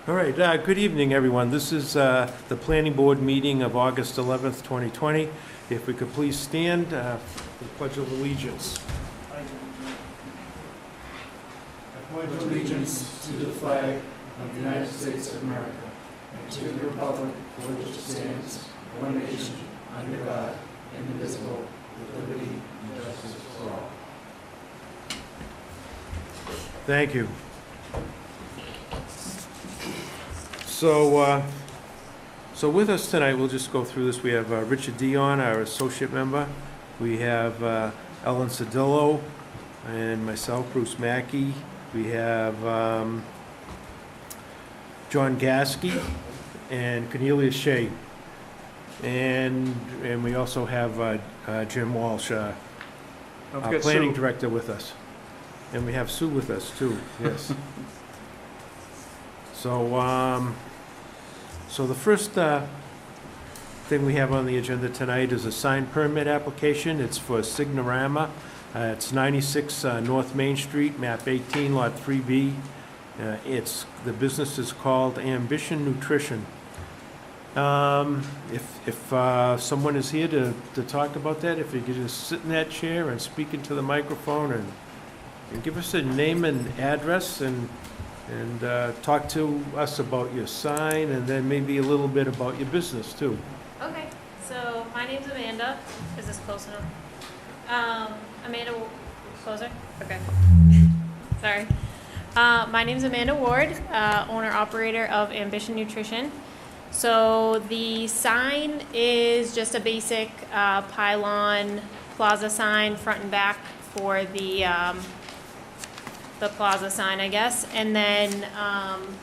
All right, good evening, everyone. This is the Planning Board meeting of August 11th, 2020. If we could please stand for the Pledge of Allegiance. I pledge allegiance to the flag of the United States of America and to the republic for which it stands, one nation, under God, indivisible, with liberty and justice for all. Thank you. So with us tonight, we'll just go through this. We have Richard Dion, our associate member. We have Ellen Cedillo and myself, Bruce Mackey. We have John Gasky and Cornelia Shea. And we also have Jim Walsh, our planning director, with us. And we have Sue with us too, yes. So the first thing we have on the agenda tonight is a sign permit application. It's for Signorama. It's 96 North Main Street, map 18, lot 3B. The business is called Ambition Nutrition. If someone is here to talk about that, if you could just sit in that chair and speak into the microphone and give us a name and address and talk to us about your sign and then maybe a little bit about your business too. Okay, so my name's Amanda. Is this close enough? Amanda, closer? Okay. Sorry. My name's Amanda Ward, owner-operator of Ambition Nutrition. So the sign is just a basic pylon plaza sign, front and back for the plaza sign, I guess, and then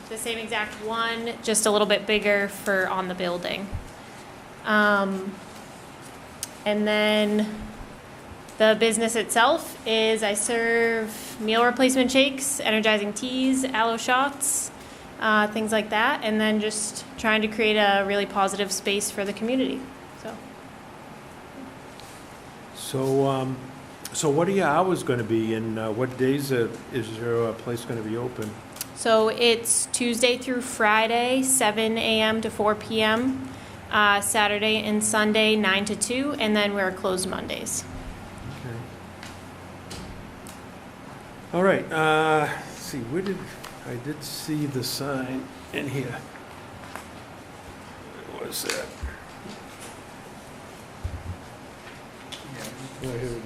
the same exact one, just a little bit bigger for on the building. And then the business itself is I serve meal replacement shakes, energizing teas, aloe shots, things like that, and then just trying to create a really positive space for the community. So what are your hours going to be, and what days is your place going to be open? So it's Tuesday through Friday, 7 a.m. to 4 p.m., Saturday and Sunday, 9 to 2, and then we're closed Mondays. Okay. All right, let's see, I did see the sign in here. What was that? Oh, here it is.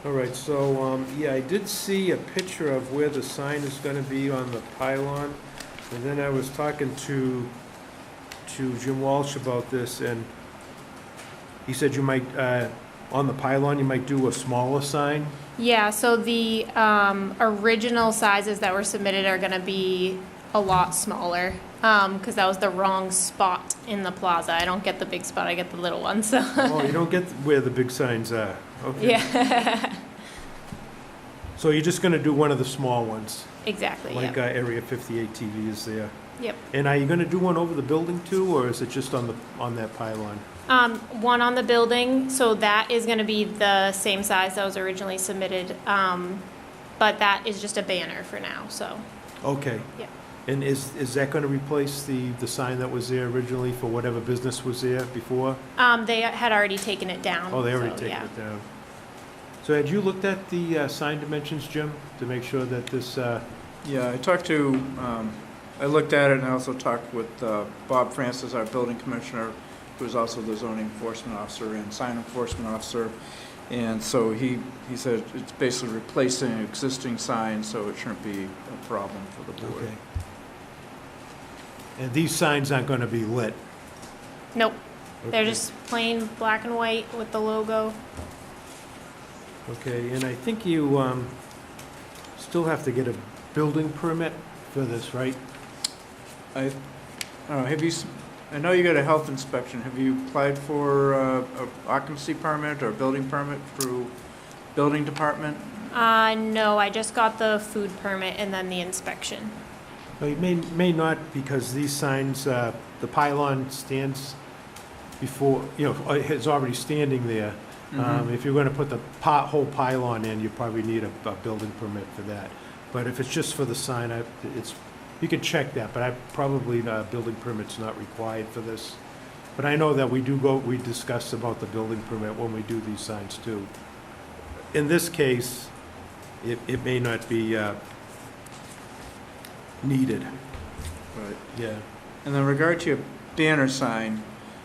All right, so, yeah, I did see a picture of where the sign is going to be on the pylon, and then I was talking to Jim Walsh about this, and he said you might, on the pylon, you might do a smaller sign? Yeah, so the original sizes that were submitted are going to be a lot smaller, because that was the wrong spot in the plaza. I don't get the big spot, I get the little one, so. Oh, you don't get where the big signs are? Okay. Yeah. So you're just going to do one of the small ones? Exactly, Like yep. Area 58 TV is there? Yep. And are you going to do one over the building too, or is it just on that pylon? One on the building, so that is going to be the same size that was originally submitted, but that is just a banner for now, so. Okay. Yeah. And is that going to replace the sign that was there originally for whatever business was there before? They had already taken it down. Oh, they already so, taken yeah. it down. So had you looked at the sign dimensions, Jim, to make sure that this... Yeah, I looked at it, and I also talked with Bob Francis, our building commissioner, who is also the zoning enforcement officer and sign enforcement officer. And so he said it's basically replacing an existing sign, so it shouldn't be a problem for the board. Okay. And these signs aren't going to be lit? Nope. They're Okay. just plain black and white with the logo. Okay, and I think you still have to get a building permit for this, right? I don't know, I know you got a health inspection. Have you applied for a occupancy permit or a building permit through building department? No, I just got the food permit and then the inspection. Well, you may not, because these signs, the pylon stands before, it's already standing there. If you're going to put the whole pylon in, you probably need a building permit for that. But if it's just for the sign, it's You can check that, but probably building permit's not required for this. But I know that we discuss about the building permit when we do these signs too. In this case, it may not be needed. Right. Yeah. And in regard to your banner sign,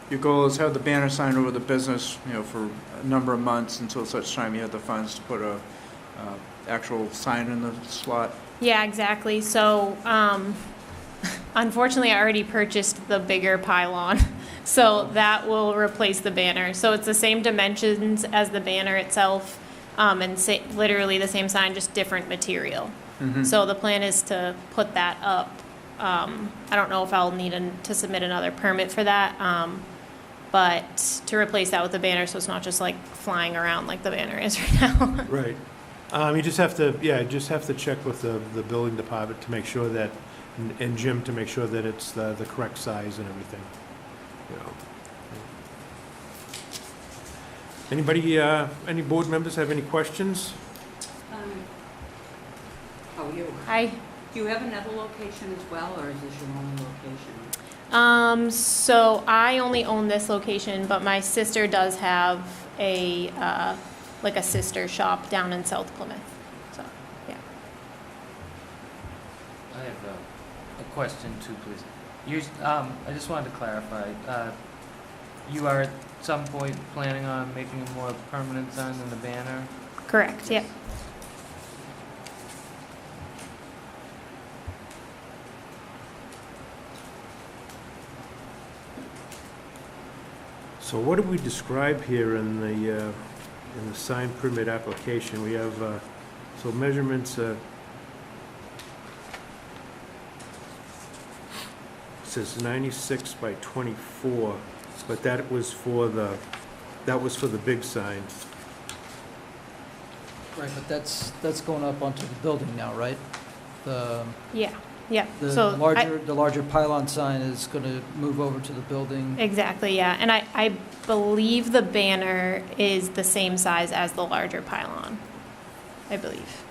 your goal is to have the banner sign over the business, for a number of months until such time you have the funds to put a actual sign in the slot. Yeah, exactly. So, unfortunately, I already purchased the bigger pylon, so that will replace the banner. So it's the same dimensions as the banner itself, and literally the same sign, just different material. Mm-hmm. So the plan is to put that up. I don't know if I'll need to submit another permit for that, but to replace that with the banner, so it's not just like flying around like the banner is right now. Right. You just have to check with the building department to make sure that, and Jim to make sure that it's the correct size and everything. Anybody, any board members have any questions? How are you? Hi. Do you have another location as well, or is this your only location? So I only own this location, but my sister does have a sister shop down in South Plymouth. So, yeah. I have a question too, please. I just wanted to clarify. You are at some point planning on making a more permanent sign than the banner? Correct. Yeah. So what do we describe here in the sign permit application? We have, so measurements, says 96 by 24, but that was for the big sign. Right, but that's going up onto the building now, right? Yeah. Yeah. The So larger pylon sign is going to move over to the building. Exactly. Yeah. And I believe the banner is the same size as the larger pylon. I believe.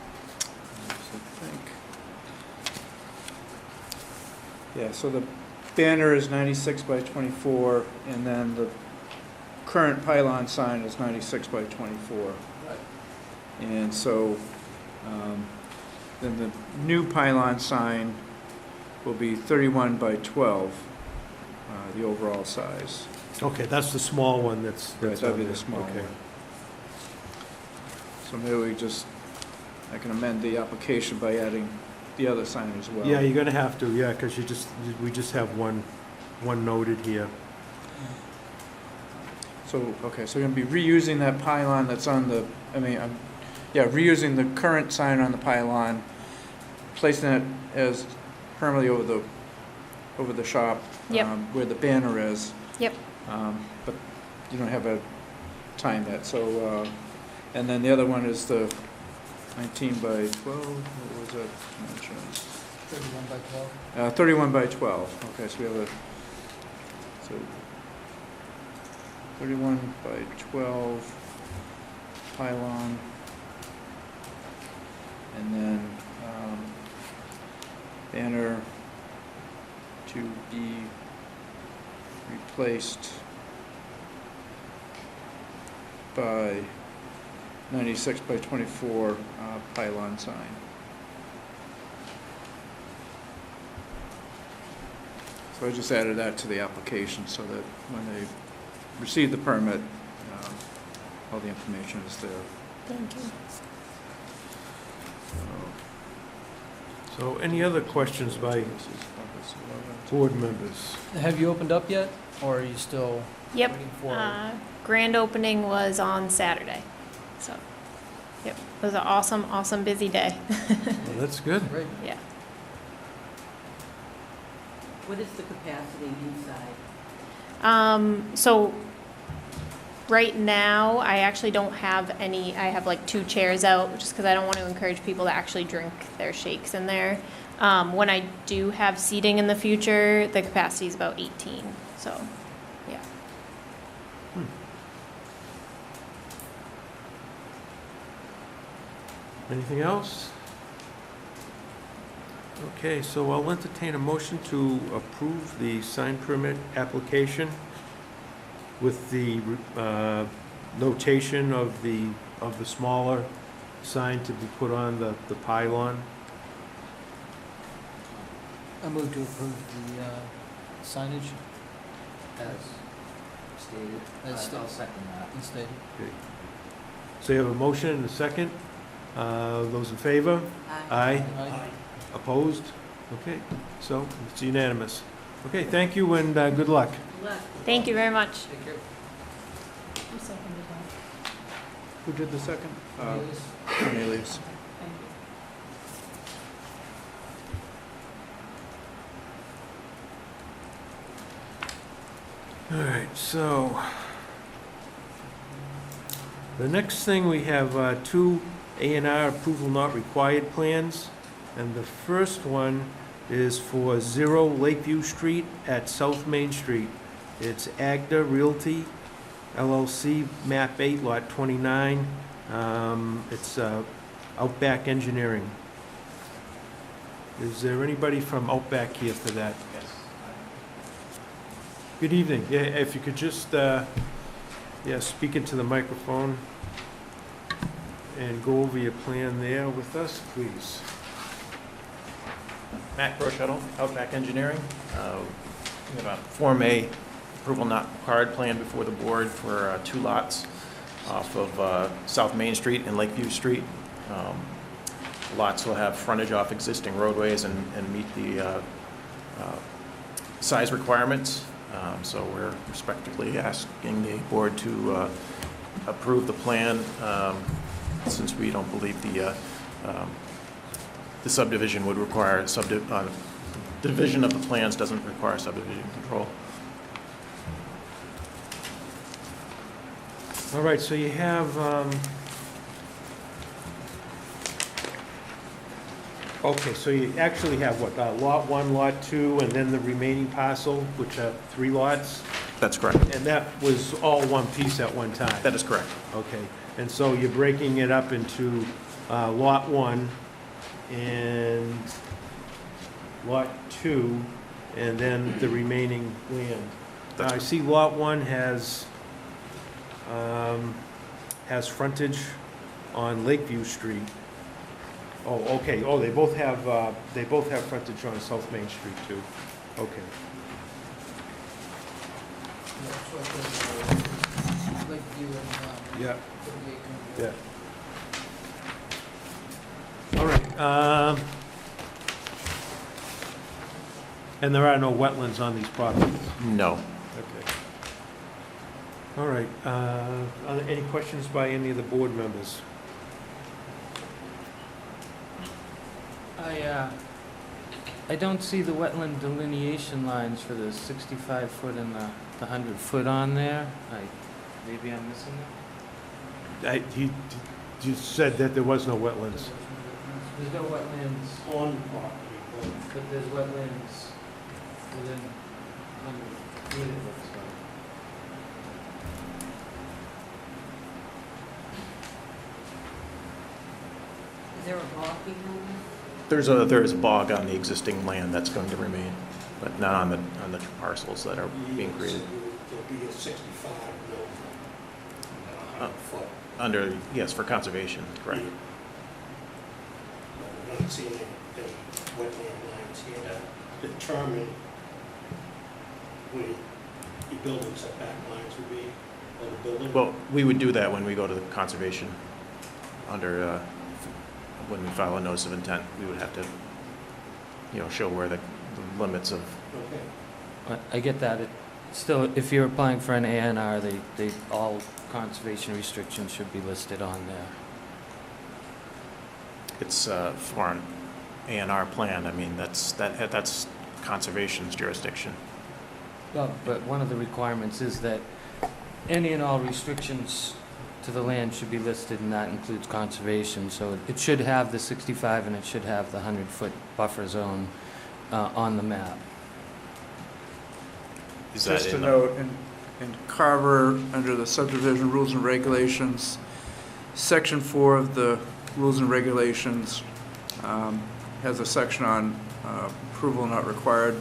Yeah, so the banner is 96 by 24, and then the current pylon sign is 96 by 24. And so then the new pylon sign will be 31 by 12, the overall size. Okay, that's the small one that's Right, that'd on be there. the small Okay. one. So maybe I can amend the application by adding the other sign as well. Yeah, you're gonna have to, yeah, because we just have one noted here. So, okay, so we're gonna be reusing that pylon that's on the, reusing the current sign on the pylon, placing it as permanently over the shop. Yep. Where the banner is. Yep. But you don't have a time yet, so, and then the other one is the 19 by 12, what was that dimensions? 31 by 12. 31 by 12, okay, so we have 31 by 12 pylon, and then banner to be replaced by 96 by 24 pylon sign. So I just added that to the application so that when they receive the permit, all the information is there. Thank you. So any other questions by board members? Have you opened up yet, or are you still Yep. waiting for? Grand opening was on Saturday. So, yep. It was an awesome, busy day. Well, that's good. Great. Yeah. What is the capacity inside? So right now, I actually don't have any, I have like 2 chairs out, just because I don't want to encourage people to actually drink their shakes in there. When I do have seating in the future, the capacity is about 18, so, yeah. Anything else? Okay, so I'll entertain a motion to approve the sign permit application with the notation of the smaller sign to be put on the pylon. I move to approve the signage As stated. As stated. I'll second that. as stated. So you have a motion and a second. Those in favor? Aye. Aye. Opposed? Okay, so it's unanimous. Okay, thank you and good luck. Thank you very much. Take care. Who did the second? Cornelius? Cornelius. All right, so the next thing, we have two A&R approval not required plans. And the first one is for 0 Lakeview Street at South Main Street. It's Agda Realty LLC, map 8, lot 29. It's Outback Engineering. Is there anybody from Outback here for that? Yes. Good evening. Yeah, if you could just, speak into the microphone and go over your plan there with us, please. Matt Brochuttle, Outback Engineering. We have a Form A approval not required plan before the board for 2 lots off of South Main Street and Lakeview Street. Lots will have frontage off existing roadways and meet the size requirements. So we're respectively asking the board to approve the plan since we don't believe the subdivision would require division of the plans doesn't require subdivision control. All right, so you have, okay, so you actually have what, lot 1, lot 2, and then the remaining parcel, which are 3 lots? That's correct. And that was all one piece at one time? That is correct. Okay, and so you're breaking it up into lot 1 and lot 2, and then the remaining land. That's I see lot 1 has frontage on Lakeview Street. Oh, okay, oh, they both have frontage on South Main Street too. Okay. Lakeview and, Yeah. 38. Yeah. All right, and there are no wetlands on these properties? No. Okay. All right, are there any questions by any of the board members? I don't see the wetland delineation lines for the 65-foot and the 100-foot on there. Maybe I'm missing that? You said that there was no wetlands. There's no wetlands on property, but there's wetlands within 100 feet, it looks like. Is there a bog behind There is a bog on the existing land that's going to remain, but not on the parcels that are being created. There'll be a 65 mil and a 100 foot. Under, yes, for conservation, correct. We're not seeing any wetland lines here to determine where your building setback lines would be, or the building. Well, we would do that when we go to the conservation. Under, when we file a notice of intent, we would have to, show where the limits of. Okay. I get that. Still, if you're applying for an A&R, all conservation restrictions should be listed on there. It's for an A&R plan. I mean, that's conservation's jurisdiction. Well, but one of the requirements is that any and all restrictions to the land should be listed, and that includes conservation. So it should have the 65 and it should have the 100-foot buffer zone on the map. Is that Just a in the- note, in Carver, under the subdivision rules and regulations, Section 4 of the rules and regulations has a section on approval not required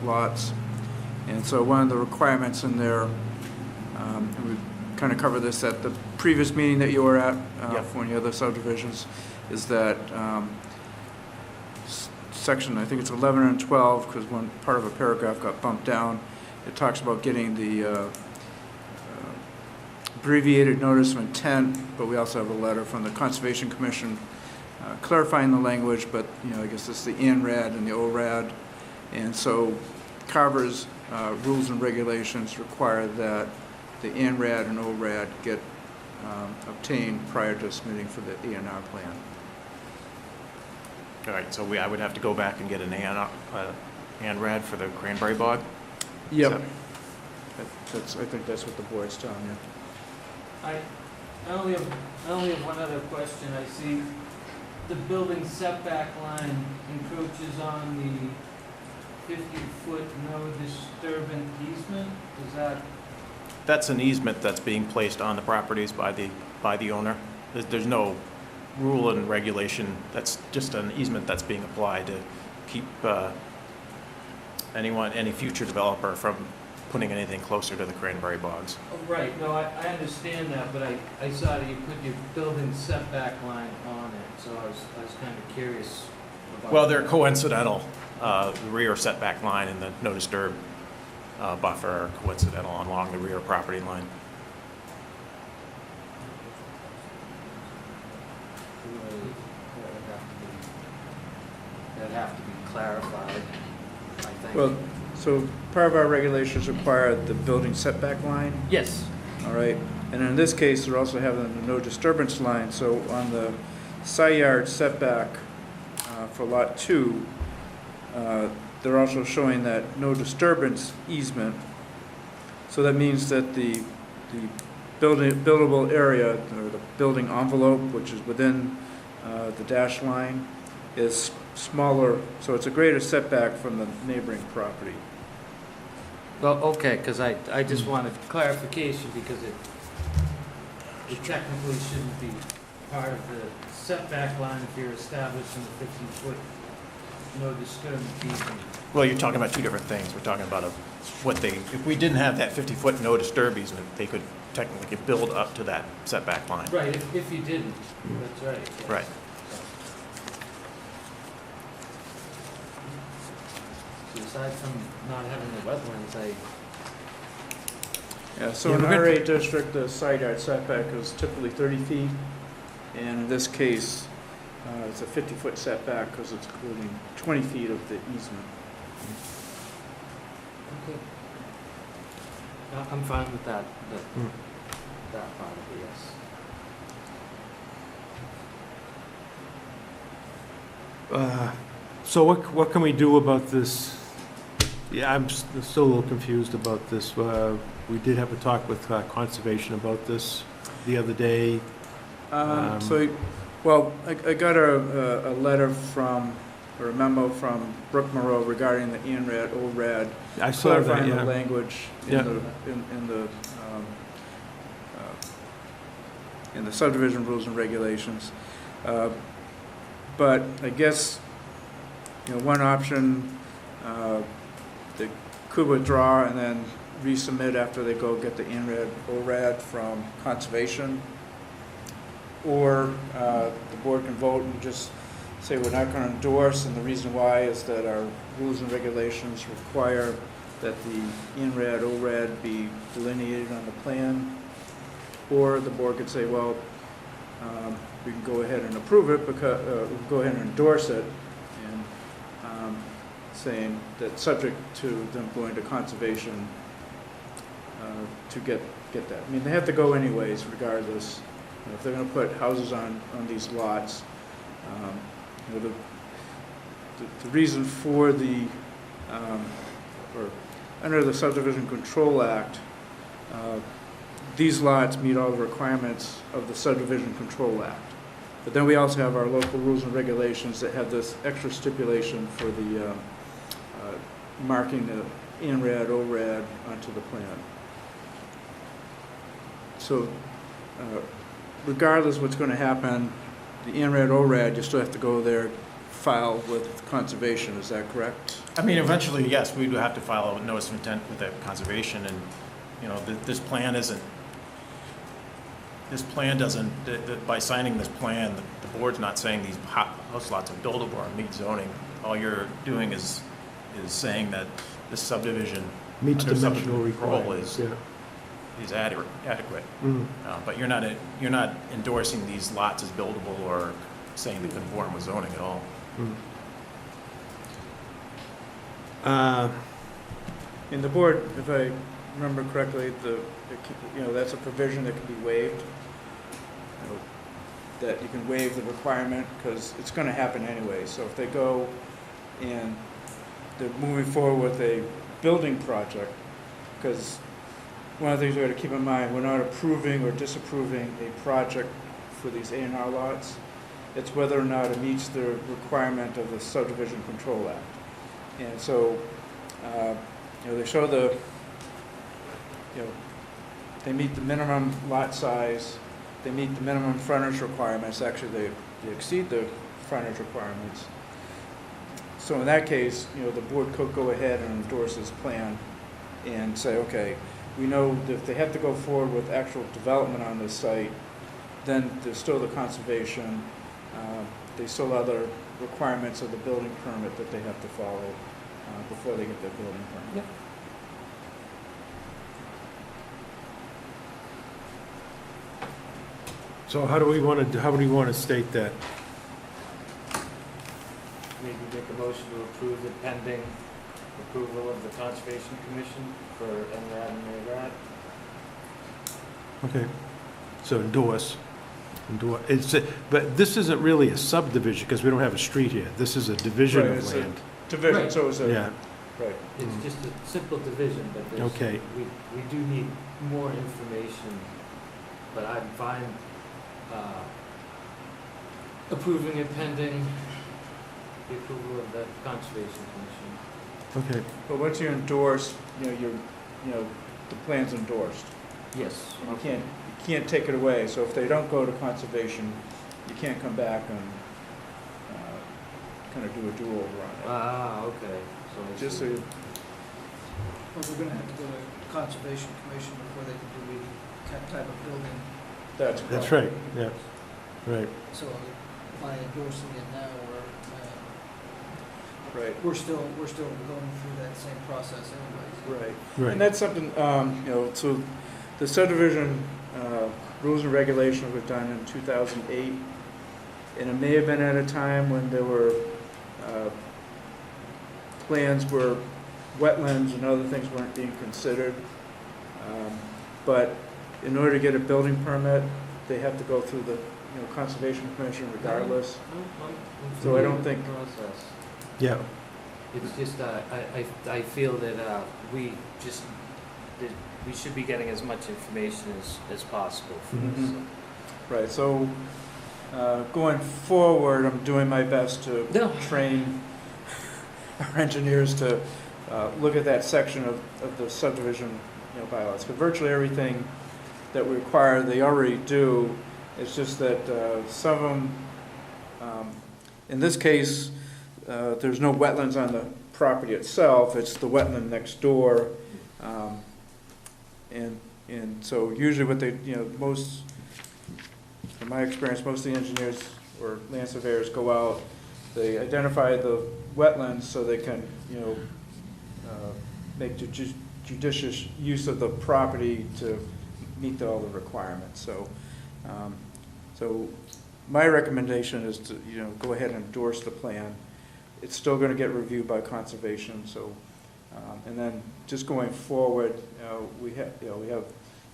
lots. And so one of the requirements in there, and we kind of covered this at the previous meeting that you were at for one of the other subdivisions, is that section, I think it's 11 and 12, because one part of a paragraph got bumped down. It talks about getting the abbreviated notice of intent, but we also have a letter from the Conservation Commission clarifying the language, but I guess it's the ANRAD and the ORAD. And so Carver's rules and regulations require that the ANRAD and ORAD get obtained prior to submitting for the A&R plan. All right, so I would have to go back and get an ANRAD for the cranberry bog? Yep. I think that's what the board's telling you. I only have one other question. I see the building setback line encroaches on the 50-foot no disturbance easement. Is that? That's an easement that's being placed on the properties by the owner. There's no rule and regulation. That's just an easement that's being applied to keep any future developer from putting anything closer to the cranberry bogs. Oh, right, no, I understand that, but I saw that you put your building setback line on it, so I was kind of curious about. Well, they're coincidental. The rear setback line and the no disturb buffer are coincidental along the rear property line. That'd have to be clarified, I think. Well, so part of our regulations require the building setback line. Yes. All right, and in this case, they're also having the no disturbance line, so on the side yard setback for lot 2, they're also showing that no disturbance easement. So that means that the buildable area, or the building envelope, which is within the dash line, is smaller, so it's a greater setback from the neighboring property. Well, okay, because I just wanted clarification, because it technically shouldn't be part of the setback line if you're establishing a 50-foot no disturbance easement. Well, you're talking about two different things. We're talking about if we didn't have that 50-foot no disturb easement, they could technically build up to that setback line. Right, if you didn't, that's right. Yes. Right. So aside from not having the wetlands, Yeah, so Yeah, in we're RA district, the side yard setback is typically 30 feet, and in this case, it's a 50-foot setback because it's including 20 feet of the easement. okay. I'm fine with that part of it, yes. So what can we do about this? Yeah, I'm still a little confused about this. We did have a talk with Conservation about this the other day. I got a letter from, or a memo from Brooke Moreau regarding the ANRAD, ORAD, I saw that, clarifying the yeah. language Yeah. in the subdivision rules and regulations. But I guess, one option, they could withdraw and then resubmit after they go get the ANRAD, ORAD from Conservation. Or the board can vote and just say we're not going to endorse, and the reason why is that our rules and regulations require that the ANRAD, ORAD be delineated on the plan. Or the board could say, well, we can go ahead and approve it, because we can go ahead and endorse it, and saying that subject to them going to Conservation to get that. I mean, they have to go anyways, regardless. If they're going to put houses on these lots, the reason for the, or under the Subdivision Control Act, these lots meet all the requirements of the Subdivision Control Act. But then we also have our local rules and regulations that have this extra stipulation for the marking the ANRAD, ORAD onto the plan. So regardless of what's going to happen, the ANRAD, ORAD, you still have to go there file with conservation, is that correct? I mean, eventually, yes, we do have to file a notice of intent with the conservation, and, you know, this plan doesn't, by signing this plan, the board's not saying these house lots are buildable or meet zoning. All you're doing is saying that this subdivision Meets under dimensional subdivision control requirements, yeah. is adequate. Mm. But you're not endorsing these lots as buildable or saying they conform with zoning at all. In the board, if I remember correctly, that's a provision that can be waived. That you can waive the requirement, because it's gonna happen anyway. So if they go and they're moving forward with a building project, because one of the things we gotta keep in mind, we're not approving or disapproving a project for these A&R lots. It's whether or not it meets the requirement of the Subdivision Control Act. And so, they show they meet the minimum lot size, they meet the minimum frontage requirements, actually they exceed the frontage requirements. So in that case, the board could go ahead and endorse this plan and say, okay, we know that if they have to go forward with actual development on this site, then there's still the conservation, there's still other requirements of the building permit that they have to follow before they get their building permit. Yep. So how do we want to state that? Maybe make a motion to approve it pending approval of the Conservation Commission for NRAD and ARAD. Okay, so endorse. But this isn't really a subdivision, because we don't have a street here. This is a division Right, of it's a land. Division, Right. so it's a, Yeah, right. It's just a simple division, but there's, okay. we do need more information, but I'm fine approving it pending the approval of the Conservation Commission. Okay, But once you endorse, the plan's endorsed. Yes. You can't take it away, so if they don't go to conservation, you can't come back and kind of do a do-over on Ah, okay. So it. I Just so, see. you- But we're gonna have to go to Conservation Commission before they can do any type of building. that's that's correct. right, yeah, right. So by endorsing it now, Right, we're still going through that same process anyways. right. Right. And that's something, so the subdivision rules and regulations were done in 2008, and it may have been at a time when there were plans where wetlands and other things weren't being considered. But in order to get a building permit, they have to go through the Conservation Commission regardless. I'm So I familiar don't with the think- process. Yeah, It's just, I feel that we should be getting as much information as possible for this. Mhm. Right, so going forward, I'm doing my best to No. train our engineers to look at that section of the subdivision bylaws. Because virtually everything that we require, they already do. It's just that some of them, in this case, there's no wetlands on the property itself, it's the wetland next door. And so usually what they, most, in my experience, most of the engineers or land surveyors go out, they identify the wetlands so they can, make judicious use of the property to meet all the requirements. So my recommendation is to, go ahead and endorse the plan. It's still gonna get reviewed by conservation, so, and then just going forward, we have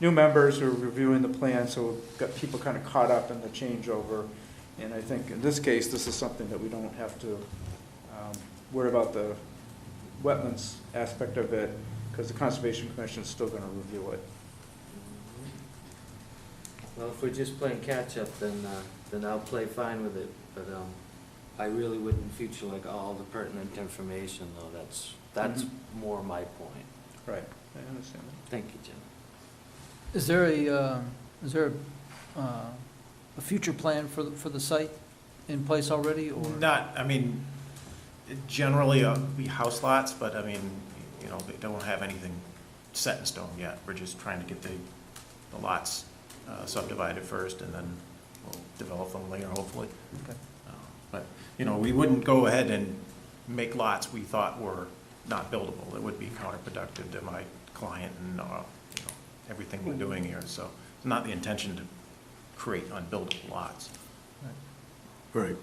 new members who are reviewing the plan, so we've got people kind of caught up in the changeover. And I think in this case, this is something that we don't have to worry about the wetlands aspect of it, because the Conservation Commission is still gonna review it. Well, if we're just playing catch-up, then I'll play fine with it, but, I really would in future like all the pertinent information, though, that's more my point. Right, I understand that. Thank you, Jim. Is there a future plan for the site? in place already, or? Not, I mean, generally, be house lots, but I mean, you know, they don't have anything set in stone yet. We're just trying to get the lots subdivided first, and then we'll develop them later, hopefully. Okay. But, you know, we wouldn't go ahead and make lots we thought were not buildable. It would be counterproductive to my client and, you know, everything we're doing here. So it's not the intention to create unbuildable lots. Right.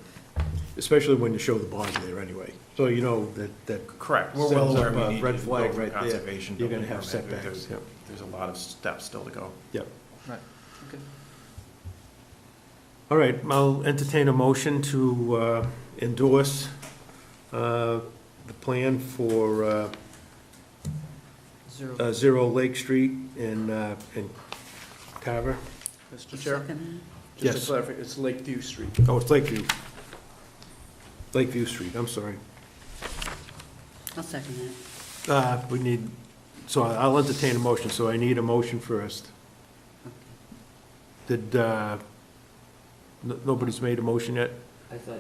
Especially when you show the bond there anyway. So you know that Correct. We're well sends aware up we a need red to go flag for right there. conservation. You're gonna building have permit. setbacks, yep. There's a lot of steps still to go. Yep. Right, okay. All right, I'll entertain a motion to endorse the plan for Zero. Zero Lake Street in Carver. Mr. Chair, Second? just Yes. to clarify, it's Lakeview Street. Oh, it's Lakeview. Lakeview Street, I'm sorry. I'll second that. We need, so I'll entertain a motion, so I need a motion first. Did, nobody's made a motion yet? I thought,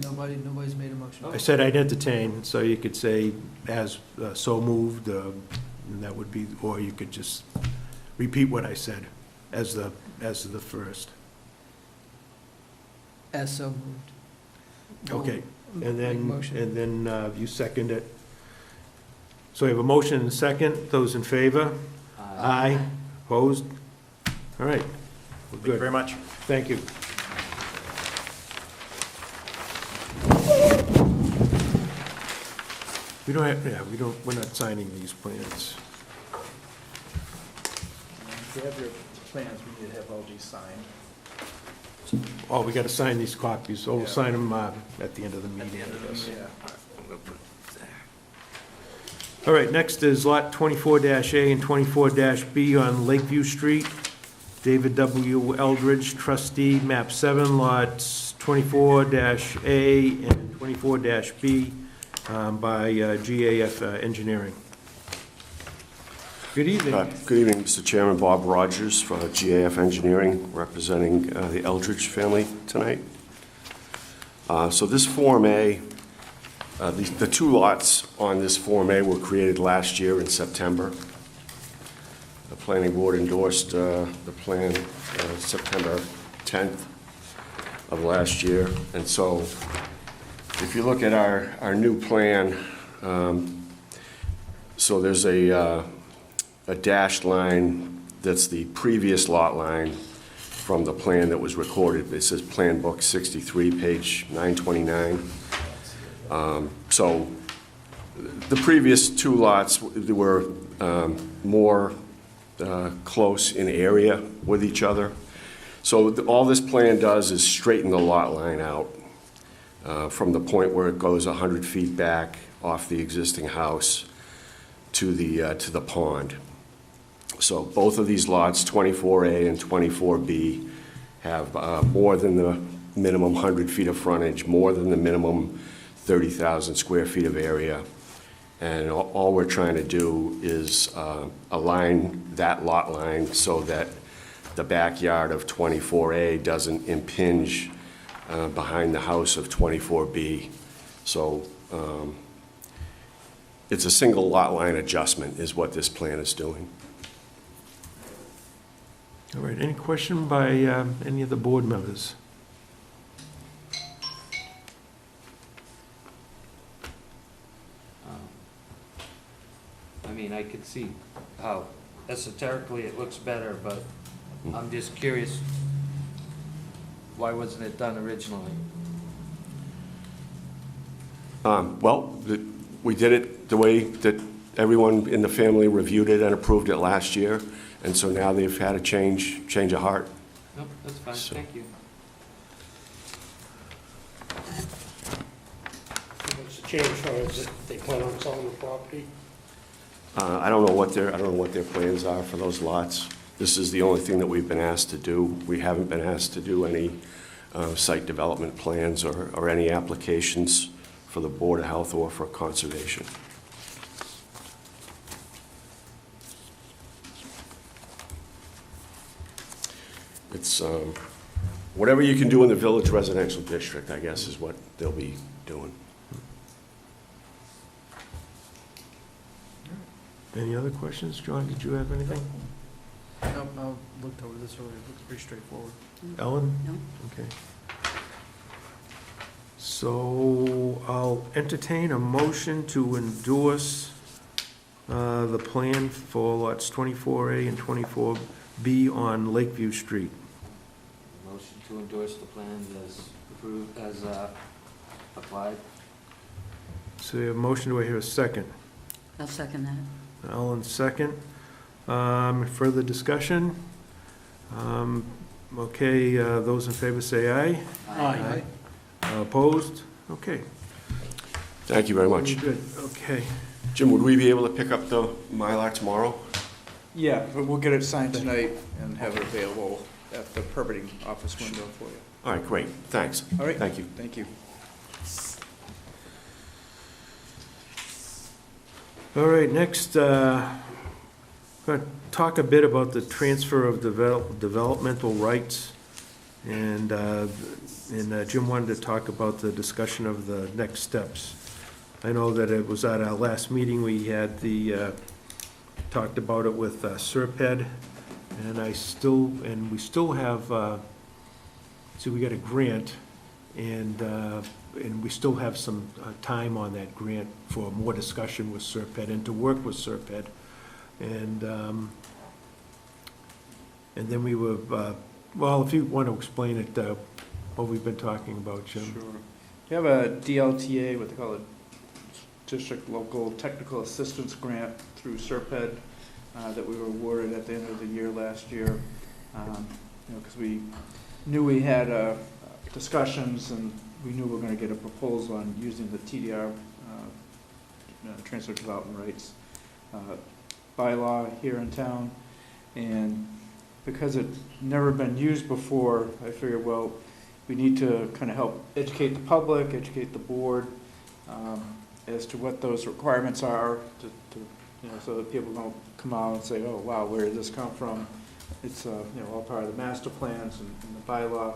Nobody's made a motion. I said I'd entertain, so you could say as so moved, and that would be, or you could just repeat what I said as the first. As so moved. Okay, and Make a then, motion. and then you second it. So we have a motion and a second. Those in favor? Aye. Opposed? All right, we're Thank you good. very much. Thank you. We don't have, yeah, we're not signing these plans. If you have your plans, we need to have all these signed. Oh, we got to sign these copies, so we'll Yeah. sign them at the end of the meeting, I guess. Yeah. All right, next is Lot 24-A and 24-B on Lakeview Street. David W. Eldridge, trustee, map 7, lots 24-A and 24-B by GAF Engineering. Good evening. Good evening, Mr. Chairman. Bob Rogers for GAF Engineering, representing the Eldridge family tonight. So this Form A, the two lots on this Form A were created last year in September. The planning board endorsed the plan September 10th of last year. And so if you look at our new plan, so there's a dashed line that's the previous lot line from the plan that was recorded. It says Plan Book 63, page 929. So the previous two lots were more close in area with each other. So all this plan does is straighten the lot line out from the point where it goes 100 feet back off the existing house to the pond. So both of these lots, 24A and 24B, have more than the minimum 100 feet of frontage, more than the minimum 30,000 square feet of area. And all we're trying to do is align that lot line so that the backyard of 24A doesn't impinge behind the house of 24B. So it's a single lot line adjustment is what this plan is doing. All right, any question by any of the board members? I mean, I could see how esoterically it looks better, but I'm just curious, why wasn't it done originally? We did it the way that everyone in the family reviewed it and approved it last year, and so now they've had a change of heart. Nope, that's fine, So- thank you. What's the change from, is it they plan on selling the property? I don't know what their plans are for those lots. This is the only thing that we've been asked to do. We haven't been asked to do any site development plans or any applications for the Board of Health or for conservation. It's Whatever you can do in the village residential district, I guess, is what they'll be doing. Any other questions? John, did you have anything? No, I looked over this earlier, it looks pretty straightforward. Ellen? No? Okay. So I'll entertain a motion to endorse the plan for lots 24A and 24B on Lakeview Street. Motion to endorse the plans as approved, as applied. So we have a motion, do I hear a second? I'll second that. Ellen, second. Further discussion? Okay, those in favor say aye. Aye. Opposed? Okay. Thank you very much. Good, okay. Jim, would we be able to pick up the Mylar tomorrow? Yeah, but we'll get it signed tonight and have it available at the permitting office window for you. All right, great, thanks. All right? Thank you. Thank you. All right, next, going to talk a bit about the transfer of developmental rights. And Jim wanted to talk about the discussion of the next steps. I know that it was at our last meeting, we had talked about it with Serped, and we still have, so we got a grant, and we still have some time on that grant for more discussion with Serped and to work with Serped. And then we were, well, if you want to explain it, what we've been talking about, Jim. Sure. You have a DLTA, what they call it, District Local Technical Assistance Grant through Serped that we were awarded at the end of the year last year. Because we knew we had discussions and we knew we were going to get a proposal on using the TDR, Transfer Development Rights bylaw here in town. And because it's never been used before, I figured, well, we need to kind of help educate the public, educate the board as to what those requirements are, so that people don't come out and say, oh, wow, where did this come from? It's all part of the master plans and the bylaw.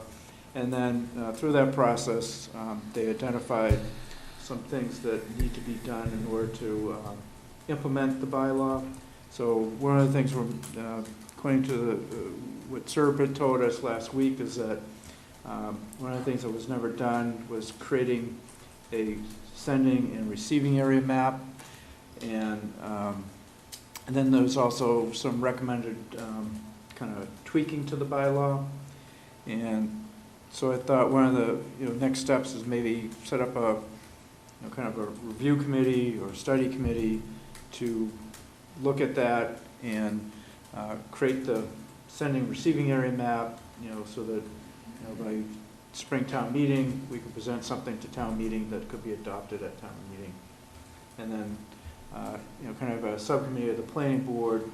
And then through that process, they identified some things that need to be done in order to implement the bylaw. So one of the things according to what Serpent told us last week is that one of the things that was never done was creating a sending and receiving area map, and then there's also some recommended kind of tweaking to the bylaw. And so I thought one of the next steps is maybe set up a kind of a review committee or study committee to look at that and create the sending receiving area map, so that by spring town meeting we could present something to town meeting that could be adopted at town meeting. And then kind of a subcommittee of the planning board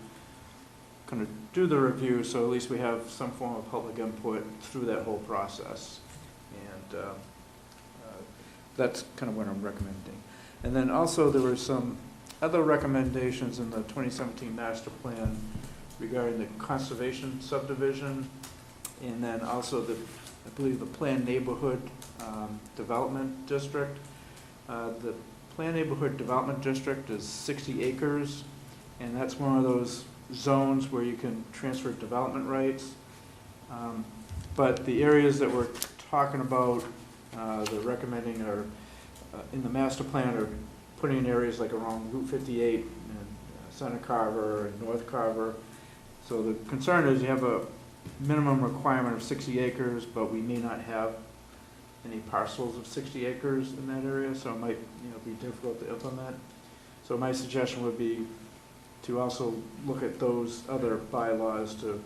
kind of do the review, so at least we have some form of public input through that whole process. And that's kind of what I'm recommending. And then also there were some other recommendations in the 2017 master plan regarding the conservation subdivision, and then also I believe the planned neighborhood development district. The planned neighborhood development district is 60 acres, and that's one of those zones where you can transfer development rights. But the areas that we're talking about, they're recommending are in the master plan are putting in areas like around Route 58 and Center Carver and North Carver. So the concern is you have a minimum requirement of 60 acres, but we may not have any parcels of 60 acres in that area, so it might be difficult to implement. So my suggestion would be to also look at those other bylaws to,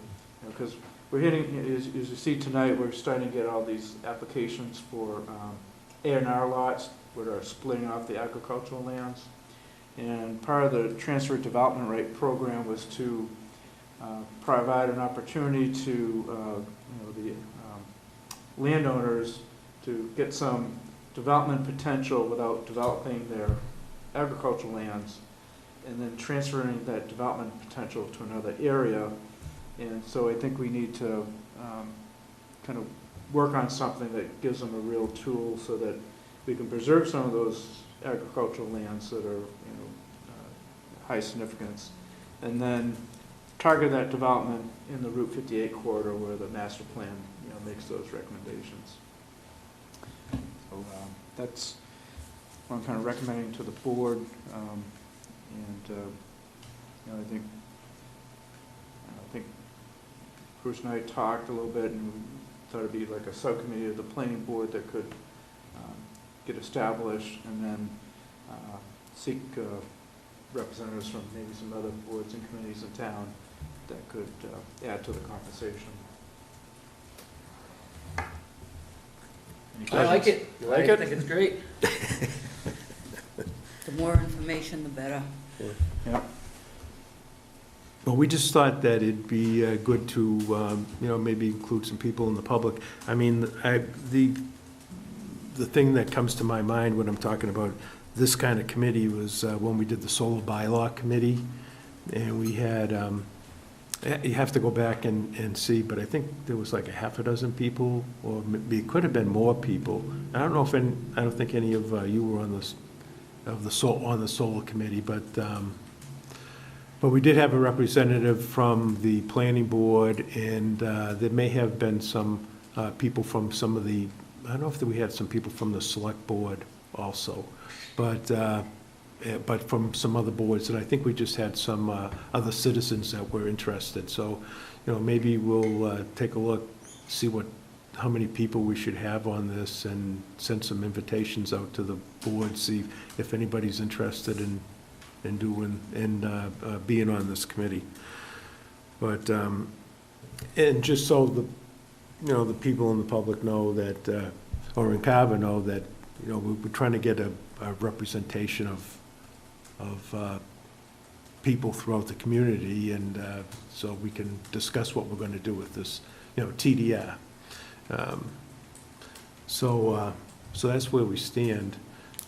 because we're hitting, as you see tonight, we're starting to get all these applications for A&R lots that are splitting off the agricultural lands. And part of the transfer development right program was to provide an opportunity to the landowners to get some development potential without developing their agricultural lands, and then transferring that development potential to another area. And so I think we need to kind of work on something that gives them a real tool so that we can preserve some of those agricultural lands that are, high significance, and then target that development in the Route 58 corridor where the master plan, makes those recommendations. So that's what I'm kind of recommending to the board, I think Bruce and I talked a little bit, and we thought it'd be like a subcommittee of the planning board that could get established, and then seek representatives from maybe some other boards and committees in town that could add to the conversation. Any I like questions? it. You like I it? think it's great. The more information, the better. Yeah. Well, we just thought that it'd be good to, maybe include some people in the public. I mean, the thing that comes to my mind when I'm talking about this kind of committee was when we did the solar bylaw committee, and we had, you have to go back and see, but I think there was like a half a dozen people, or maybe it could have been more people. I don't know if any, I don't think any of you were on this, on the solar committee, but we did have a representative from the planning board, and there may have been some people from some of the, I don't know if we had some people from the select board also, but from some other boards, and I think we just had some other citizens that were interested. So, maybe we'll take a look, see how many people we should have on this, and send some invitations out to the board, see if anybody's interested in being on this committee. But and just so the people in the public know that, or in Carver know that, we're trying to get a representation of people throughout the community, and so we can discuss what we're going to do with this, TDR. So that's where we stand.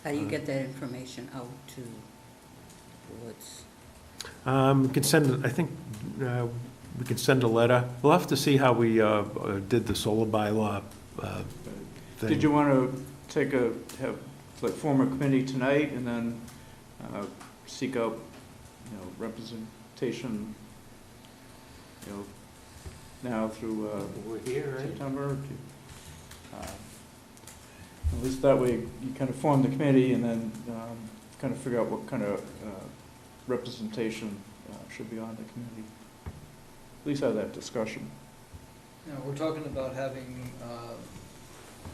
How do you get that information out to boards? We can send, I think, we can send a letter. We'll have to see how we did the solar bylaw thing. Did you want to form a committee tonight and then seek out, representation, now through We're here, right? September? At least that way you kind of form the committee and then kind of figure out what kind of representation should be on the committee. At least have that discussion. We're talking about having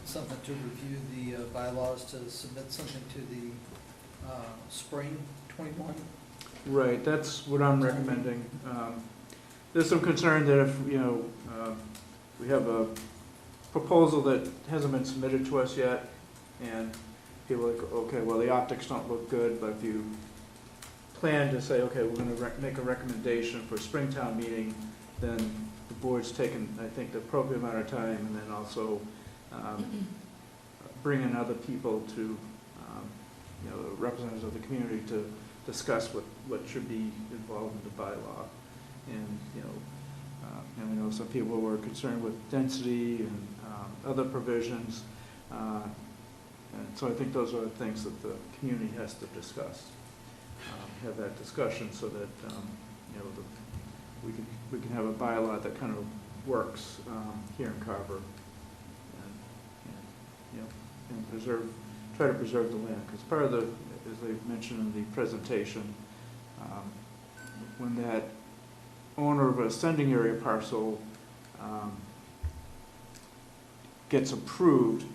something to review the bylaws, to submit something to the spring 21. Right, that's what I'm recommending. There's some concern that if, we have a proposal that hasn't been submitted to us yet, and people are like, okay, well, the optics don't look good, but if you plan to say, okay, we're gonna make a recommendation for a Springtown meeting, then the board's taken, I think, the appropriate amount of time, and then also bring in other people to, representatives of the community to discuss what should be involved in the bylaw. And, and I know some people were concerned with density and other provisions. And so I think those are things that the community has to discuss. Have that discussion so that, we can have a bylaw that kind of works here in Carver, and try to preserve the land. Because part of the, as they mentioned in the presentation, when that owner of a sending area parcel gets approved,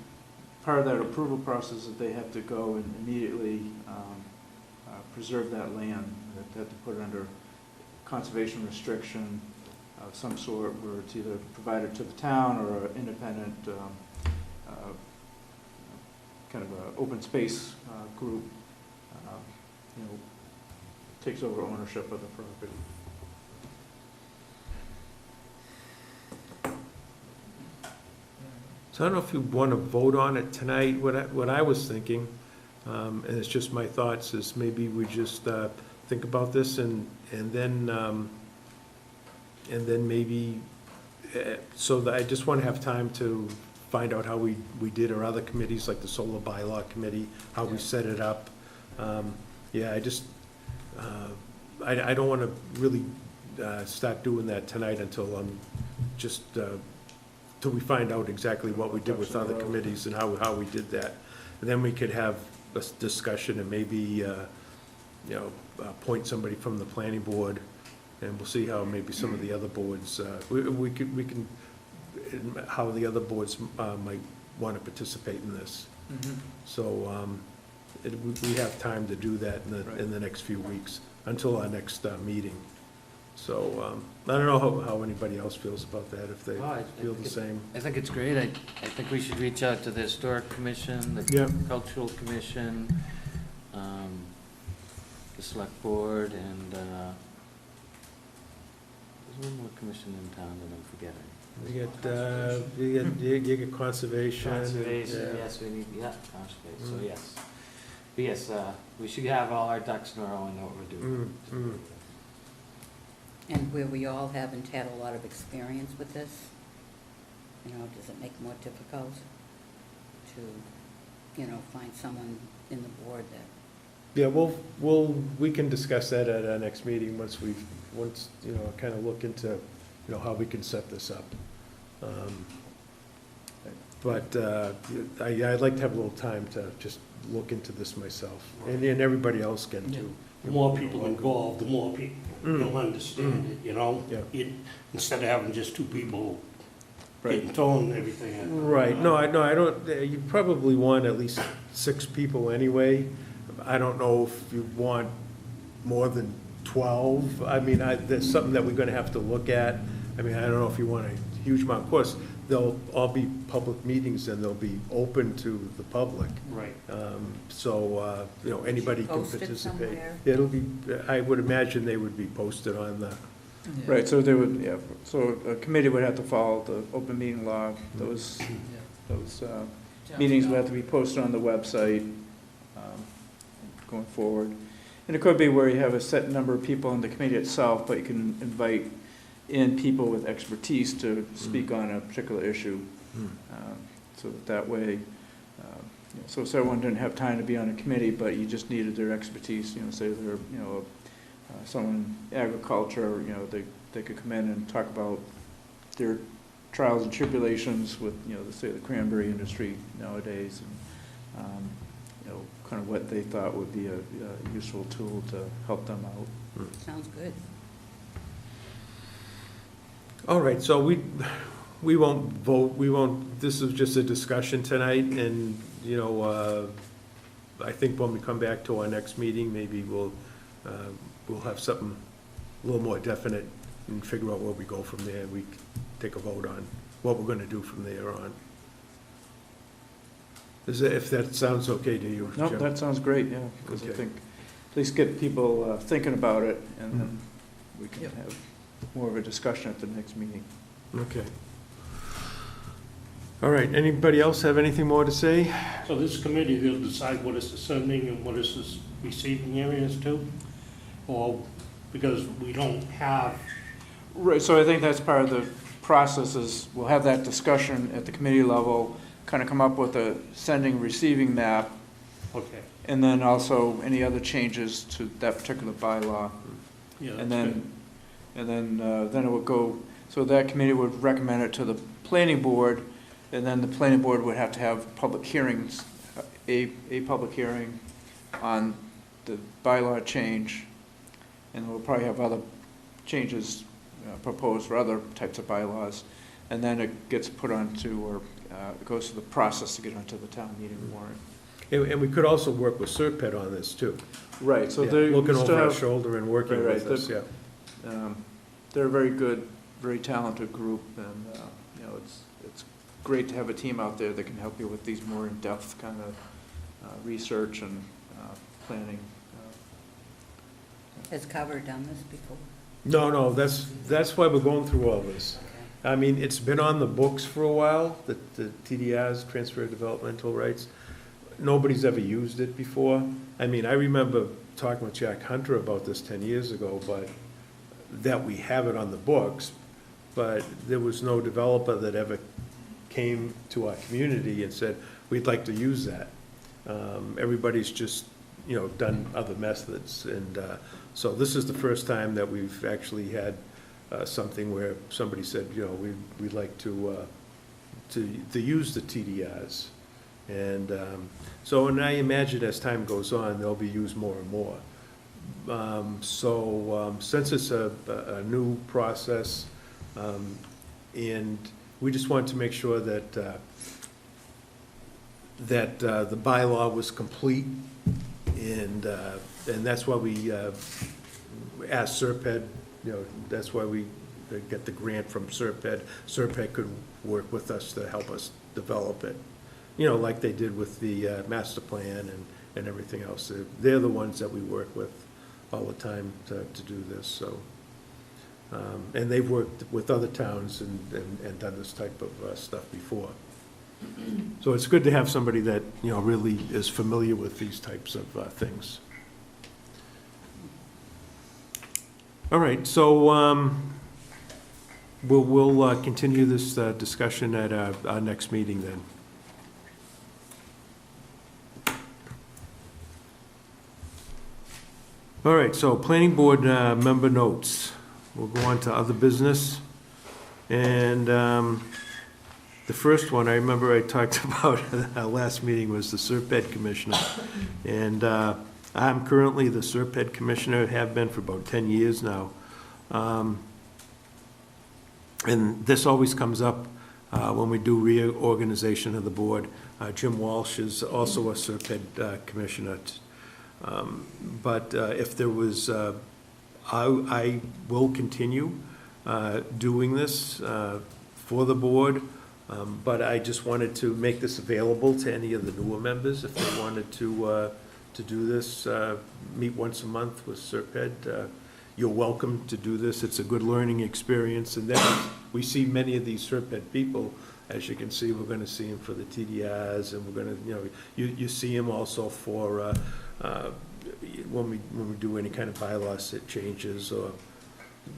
part of that approval process is that they have to go and immediately preserve that land. They have to put it under conservation restriction of some sort, where it's either provided to the town or an independent kind of an open space group, takes over ownership of the property. So I don't know if you want to vote on it tonight. What I was thinking, and it's just my thoughts, is maybe we just think about this and then maybe, so that I just want to have time to find out how we did our other committees, like the solar bylaw committee, how we set it up. Yeah, I just, I don't want to really start doing that tonight until just, till we find out exactly what we did with other committees and how we did that. And then we could have a discussion and maybe, you know, appoint somebody from the planning board, and we'll see how maybe some of the other boards, we can, how the other boards might want to participate in this. So we have time to do that in the next few weeks, until our next meeting. So I don't know how anybody else feels about that, if they feel the same. I think it's great. I think we should reach out to the Historic Commission, the Yeah. Cultural Commission, the Select Board, and there's one more commission in town that I'm forgetting. You get conservation. Conservation, yeah. yes, we need, conservation, so yes. But yes, we should have all our ducks in a row and know what we're doing. And where we all haven't had a lot of experience with this, you know, does it make it more difficult to, you know, find someone in the board that, Yeah, we can discuss that at our next meeting, once, you know, kind of look into, you know, how we can set this up. But I'd like to have a little time to just look into this myself, and everybody else can too. The more people involved, the more people will understand it, you know? Yeah. Instead of having just two people Right. getting thrown everything. Right, no, I don't, you probably want at least 6 people anyway. I don't know if you want more than 12. I mean, that's something that we're gonna have to look at. I mean, I don't know if you want a huge amount. Of course, they'll all be public meetings, and they'll be open to the public. Right. So, you know, anybody can Posted participate. somewhere? It'll be, I would imagine they would be posted on the, Right, so they would, so a committee would have to follow the open meeting law. Those meetings would have to be posted on the website going forward. And it could be where you have a set number of people in the committee itself, but you can invite in people with expertise to speak on a particular issue. So that way, you know, so if someone didn't have time to be on a committee, but you just needed their expertise, you know, say they're, you know, someone in agriculture, you know, they could come in and talk about their trials and tribulations with, you know, say the cranberry industry nowadays, and, you know, kind of what they thought would be a useful tool to help them out. sounds good. all right, so we won't vote, this is just a discussion tonight, and, you know, I think when we come back to our next meeting, maybe we'll have something a little more definite and figure out where we go from there. We can take a vote on what we're gonna do from there on. If that sounds okay to you, No, Jim? that sounds great, yeah, because I Okay. think, at least get people thinking about it, and then we can have more of a discussion at the next meeting. Okay. All right, anybody else have anything more to say? So this committee, they'll decide what is the sending and what is the receiving areas too? Or, because we don't have, Right, so I think that's part of the process, is we'll have that discussion at the committee level, kind of come up with a sending, receiving map, okay, and then also any other changes to that particular bylaw. yeah, And that's then, then it would go, so that committee would recommend it to the planning board, and then the planning board would have to have public hearings, a public hearing on the bylaw change, and we'll probably have other changes proposed for other types of bylaws, and then it gets put onto, or it goes through the process to get onto the town meeting warrant. And we could also work with Serpent on this too. Right, so Yeah, they're. looking we over still our have- shoulder and working Right, with right, us, yeah. They're a very good, very talented group, and, you know, it's great to have a team out there that can help you with these more in-depth kind of research and planning. Has Carver done this before? No, that's why we're going through all this. Okay. I mean, it's been on the books for a while, the TDRs, Transfer of Developmental Rights. Nobody's ever used it before. I mean, I remember talking with Jack Hunter about this 10 years ago, but that we have it on the books, but there was no developer that ever came to our community and said, we'd like to use that. Everybody's just, done other methods, and so this is the first time that we've actually had something where somebody said, we'd like to use the TDRs. And and I imagine as time goes on, they'll be used more and more. Since it's a new process, and we just wanted to make sure that the bylaw was complete, and that's why we asked Serped, that's why we get the grant from Serped. Serped could work with us to help us develop it, like they did with the master plan and everything else. They're the ones that we work with all the time to do this, so. And they've worked with other towns and done this type of stuff before. So it's good to have somebody that, really is familiar with these types of things. All right, so we'll continue this discussion at our next meeting then. All right, so planning board member notes. We'll go on to other business. And the first one, I remember I talked about at our last meeting, was the Serped Commissioner. And I'm currently the Serped Commissioner, have been for about 10 years now. And this always comes up when we do reorganization of the board. Jim Walsh is also a Serped Commissioner. But if there was, I will continue doing this for the board, but I just wanted to make this available to any of the newer members if they wanted to do this, meet once a month with Serped. You're welcome to do this. It's a good learning experience, and then we see many of these Serped people. As you can see, we're going to see them for the TDRs, and we're going to, you see them also for when we do any kind of bylaws changes, or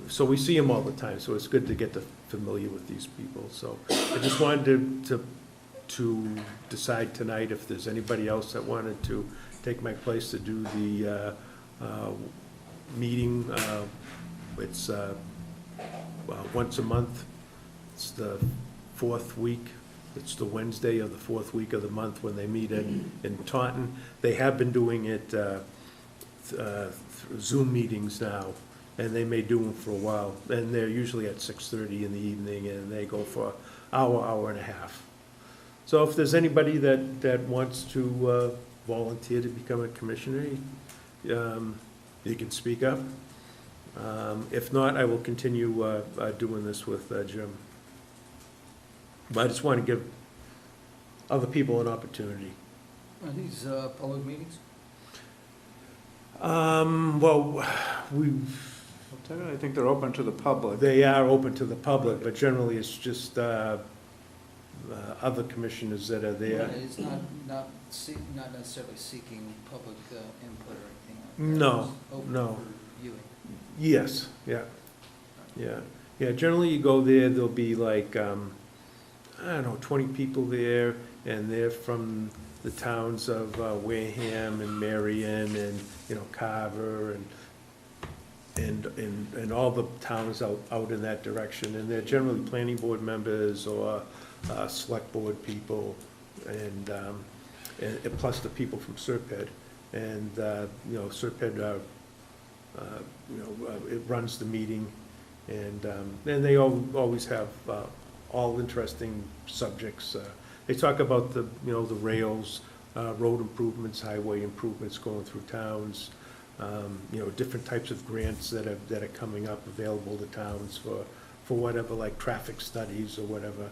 so we see them all the time. So it's good to get familiar with these people. So I just wanted to decide tonight if there's anybody else that wanted to take my place to do the meeting. It's once a month. It's the fourth week. It's the Wednesday of the fourth week of the month when they meet in Taunton. They have been doing it Zoom meetings now, and they may do them for a while. And they're usually at 6:30 in the evening, and they go for an hour and a half. So if there's anybody that wants to volunteer to become a commissioner, you can speak up. If not, I will continue doing this with Jim. But I just want to give other people an opportunity. Are these public meetings? Well, I think they're open to the public. they are open to the public, but generally it's just other commissioners that are there. Right, it's not necessarily seeking public input or anything like that. No, It's open no. for viewing. Yes, yeah. Generally you go there, there'll be like, I don't know, 20 people there, and they're from the towns of Wareham and Marion and, Carver and all the towns out in that direction. And they're generally planning board members or select board people, and plus the people from Serped. And, Serped, it runs the meeting, and they always have all interesting subjects. They talk about the rails, road improvements, highway improvements going through towns, different types of grants that are coming up available to towns for whatever, like traffic studies or whatever.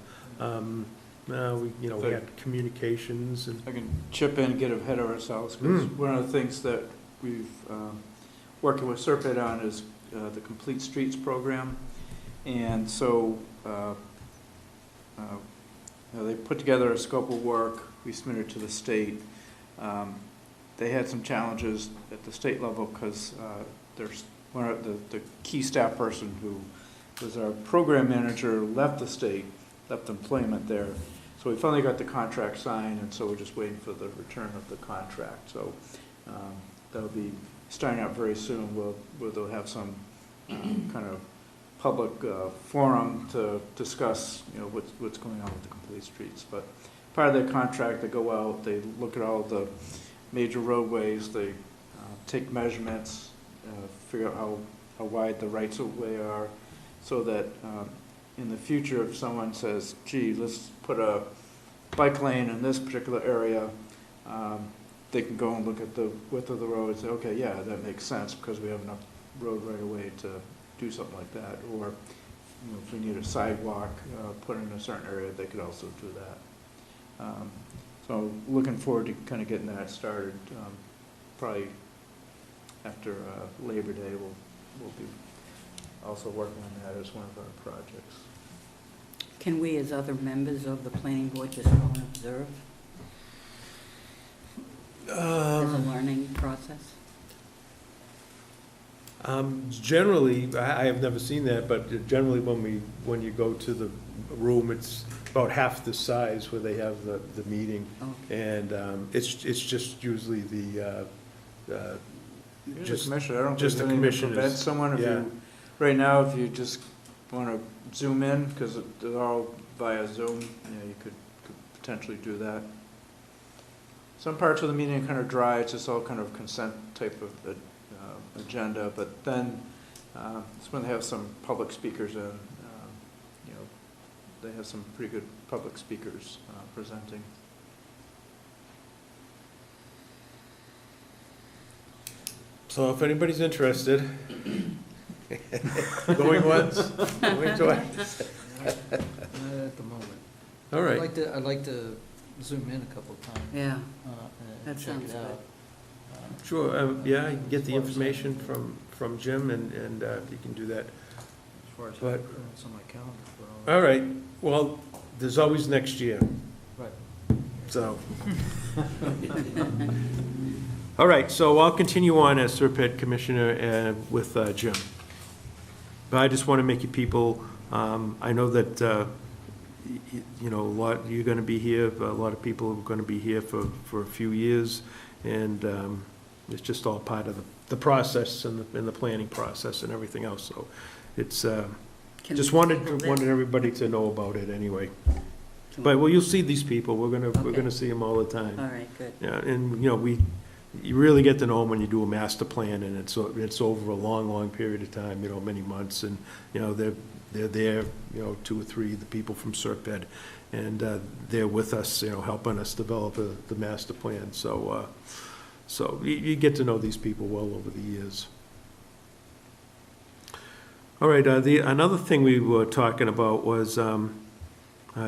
We had communications and. I can chip in and get ahead of ourselves, because one of the things that we've working with Serped on is the Complete Streets program. And so they put together a scope of work. We submitted to the state. They had some challenges at the state level because there's one of the key staff person who was our program manager left the state, left employment there, So we finally got the contract signed, and so we're just waiting for the return of the contract. So that'll be starting out very soon. They'll have some kind of public forum to discuss, what's going on with the complete streets. But part of their contract, they go out, they look at all the major roadways, they take measurements, figure out how wide the rights of way are, so that in the future, if someone says, gee, let's put a bike lane in this particular area, they can go and look at the width of the road and say, okay, yeah, that makes sense because we have enough road right away to do something like that. Or if we need a sidewalk put in a certain area, they could also do that. So looking forward to kind of getting that started. Probably after Labor Day, we'll be also working on that as one of our projects. Can we, as other members of the planning board, just go and observe as a learning process? Generally, I have never seen that, but generally when you go to the room, it's about half the size where they have the meeting. Okay. And it's just usually the, You're just, the commissioner. I don't just think the there's anything to commissioners. prevent someone right now, if you just want to zoom in, because they're all via Zoom, you could potentially do that. Some parts of the meeting are kind of dry, it's just all kind of consent type of agenda, but then it's when they have some public speakers in, they have some pretty good public speakers presenting. So if anybody's interested, going once, going twice. Not at the moment. All right. I'd like to zoom in a couple of times. Yeah, And that check sounds it good. out. Sure, yeah, I can get the As far as information from Jim, and you can do that. As far as But- it's on my calendar for all. All right, well, there's always next year, Right. so. All right, so I'll continue on as Serpent Commissioner with Jim. But I just want to make you people, I know that, you're going to be here, a lot of people are going to be here for a few years, and it's just all part of the process and the planning process and everything else, so it's, Can just we wanted table this? everybody to know about it anyway. Can But, we- well, you'll see these people, we're Okay. gonna see them all the time. All right, good. Yeah, and, you really get to know them when you do a master plan, and it's over a long, long period of time, many months, and, they're there, 2 or 3, the people from Serped, and they're with us, helping us develop the master plan, so you get to know these people well over the years. All right, another thing we were talking about was,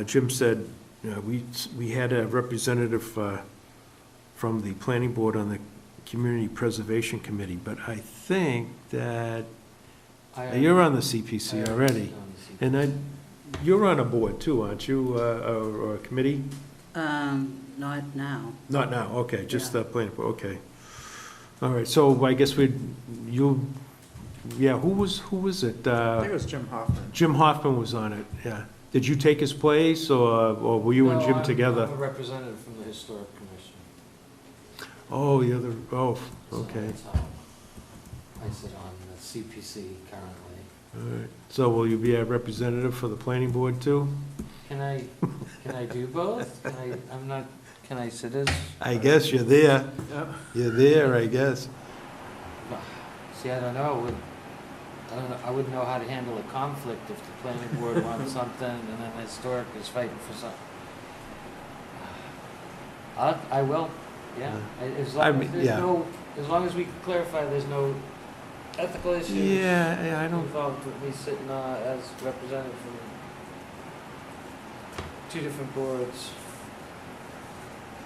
Jim said, we had a representative from the planning board on the Community Preservation Committee, but I think that you're on the CPC already. And then, you're on a board too, aren't you, or a committee? Not now. Not now, okay, just Yeah. the planning board, okay. All right, so I guess who was it? I think it was Jim Hoffman. Jim Hoffman was on it, yeah. Did you take his place, or were you and Jim together? I'm a representative from the Historic Commission. Oh, So okay. that's how I sit on the CPC currently. All right. So will you be a representative for the planning board too? Can I do both? Can I sit as? I guess you're there. Yeah. You're there, I guess. See, I don't know, I wouldn't know how to handle a conflict if the planning board wants something and then the historic is fighting for something. I will, yeah. As long as there's yeah. as long as we can clarify there's no ethical issues Yeah, I don't, involved with me sitting as representative from 2 different boards.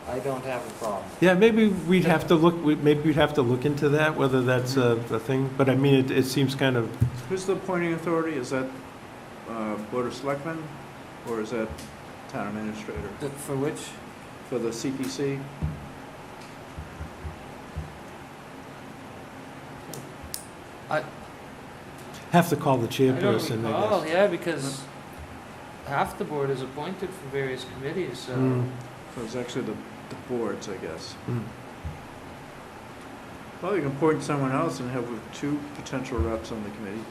I don't have a problem. yeah, maybe we'd have to look into that, whether that's a thing, but I mean, it seems kind of, Who's the appointing authority? Is that Board of Selectmen, or is that Town Administrator? For which? For the CPC? have to call the I don't chairperson, recall, I guess. yeah, because half the board is appointed for various committees, so. Mm. So it's actually the boards, I guess. Mm. Well, you can appoint someone else and have 2 potential reps on the committee.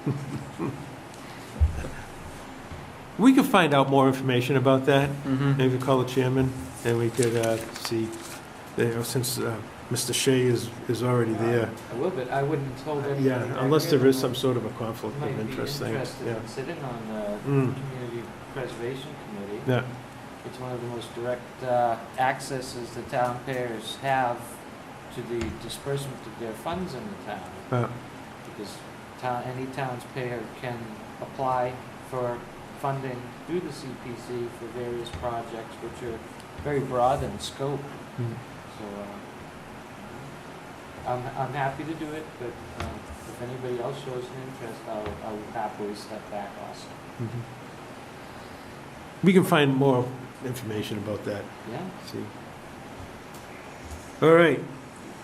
We could find out more information about that. Mm-hmm. Maybe call the chairman, and we could see, since Mr. Shea is already there. I will, but I wouldn't hold anybody. Yeah, back unless here there is who some sort of a conflict might of be interest thing. interested Yeah. in sitting on the Mm. Community Preservation Committee. Yeah. It's one of the most direct accesses the town payers have to the disbursement of their funds in the town. Yeah. Because any town's payer can apply for funding through the CPC for various projects, which are very broad in scope. Mm. So I'm happy to do it, but if anybody else shows an interest, I'll happily step back also. Mhm. We can find more information about that. Yeah. See. All right.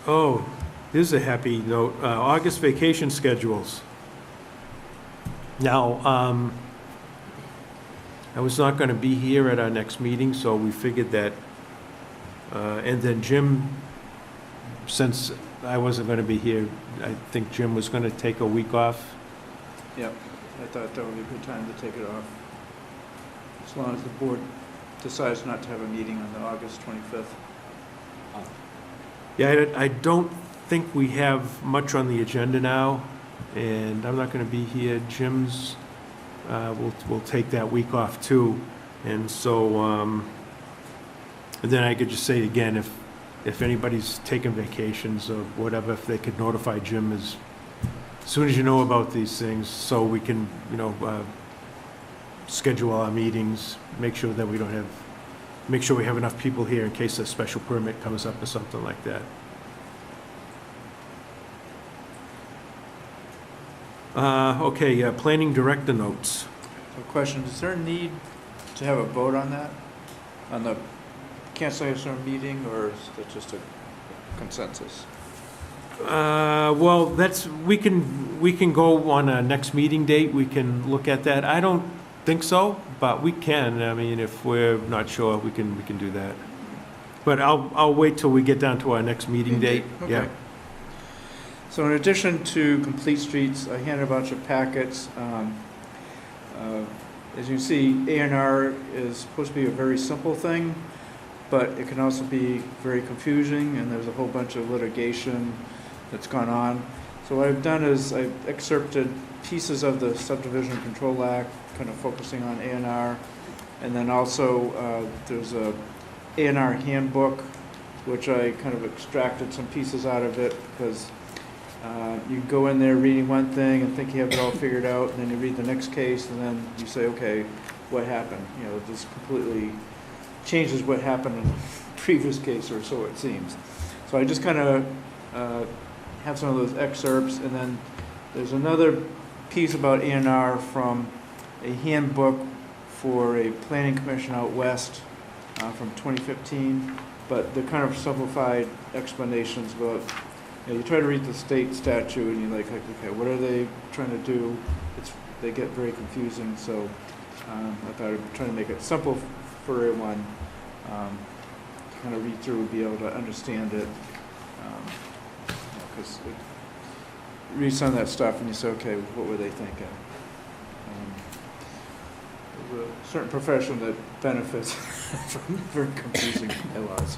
Oh, this is a happy note. August vacation schedules. Now, I was not going to be here at our next meeting, so we figured that, and then Jim, since I wasn't going to be here, I think Jim was going to take a week off. Yep, I thought that would be a good time to take it off. As long as the board decides not to have a meeting on the August 25th. Yeah, I don't think we have much on the agenda now, and I'm not going to be here. Jim's, we'll take that week off too. And so, and then I could just say again, if anybody's taking vacations or whatever, if they could notify Jim as soon as you know about these things, so we can, schedule our meetings, make sure that we have enough people here in case a special permit comes up or something like that. Okay, planning director notes. So question, is there a need to have a vote on that? On the cancellation of meeting, or is that just a consensus? Well, we can go on a next meeting date, we can look at that. I don't think so, but we can. I mean, if we're not sure, we can do that. But I'll wait till we get down to our next meeting date. Okay. Yeah. So in addition to Complete Streets, I handed a bunch of packets. As you see, A&R is supposed to be a very simple thing, but it can also be very confusing, and there's a whole bunch of litigation that's gone on. So what I've done is I've excerpted pieces of the Subdivision Control Act, kind of focusing on A&R, and then also there's a A&R handbook, which I kind of extracted some pieces out of it, because you go in there reading one thing and think you have it all figured out, and then you read the next case, and then you say, okay, what happened? This completely changes what happened in the previous case, or so it seems. So I just kind of have some of those excerpts, and then there's another piece about A&R from a handbook for a planning commission out west from 2015, but they're kind of simplified explanations about, you try to read the state statute and you're like, okay, what are they trying to do? They get very confusing, so I thought I'd try to make it simple for everyone, kind of read through and be able to understand it, because you read some of that stuff and you say, okay, what were they thinking? There's a certain profession that benefits from very confusing bylaws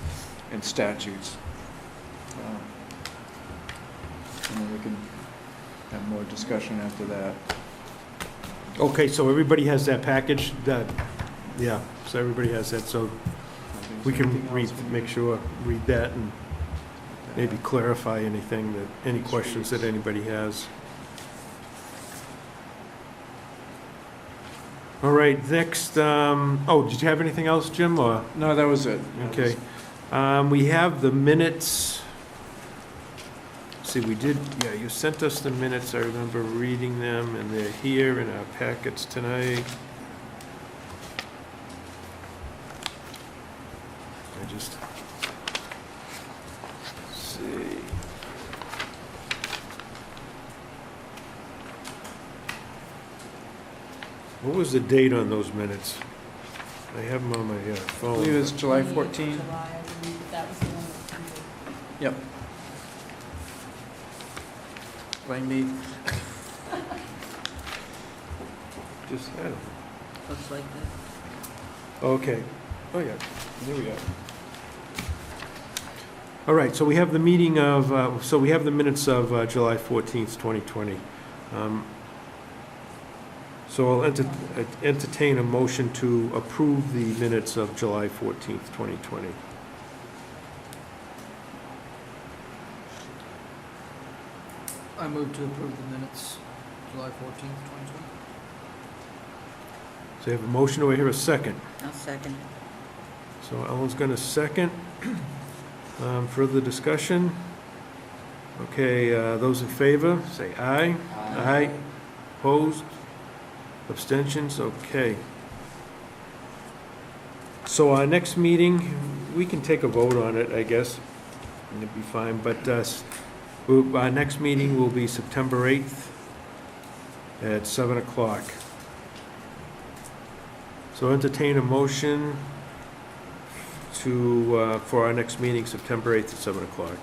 and statutes. And then we can have more discussion after that. Okay, so everybody has that package, so everybody has that, so we can make sure, read that and maybe clarify anything any questions that anybody has. All right, next, did you have anything else, Jim, or? No, that was it. Okay. We have the minutes. See, you sent us the minutes, I remember reading them, and they're here in our packets tonight. See. What was the date on those minutes? I have them on my I believe phone. it's July 28th 14. July, I believe that was the one that was printed. Yep. Blame me. Just, I don't- Looks like that. Okay. Oh, yeah, there we go. All right, so we have the meeting of, so we have the minutes of July 14th, 2020. So I'll entertain a motion to approve the minutes of July 14th, 2020. I move to approve the minutes, July 14th, 2020. So I have a motion, do I hear a second? I'll second. So Ellen's going to second. Further discussion? Okay, those in favor, say aye. Aye. Opposed? Abstentions? Okay. So our next meeting, we can take a vote on it, I guess, and it'd be fine, but our next meeting will be September 8th at 7 o'clock. So entertain a motion to, for our next meeting, September 8th at 7 o'clock.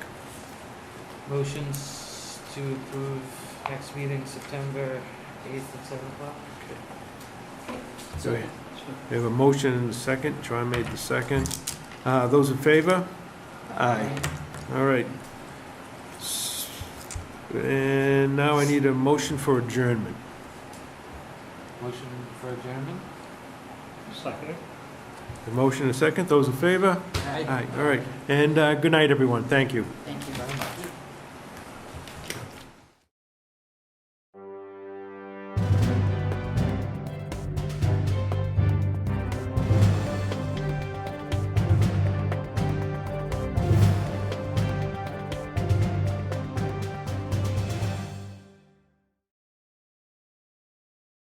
Motions to approve next meeting, September 8th at 7 o'clock? So we have a motion and a second. John made the second. Those in favor? Aye. All right. And now I need a motion for adjournment. Motion for adjournment? Second. A motion and a second. Those in favor? Aye. All right. And good night, everyone. Thank you. Thank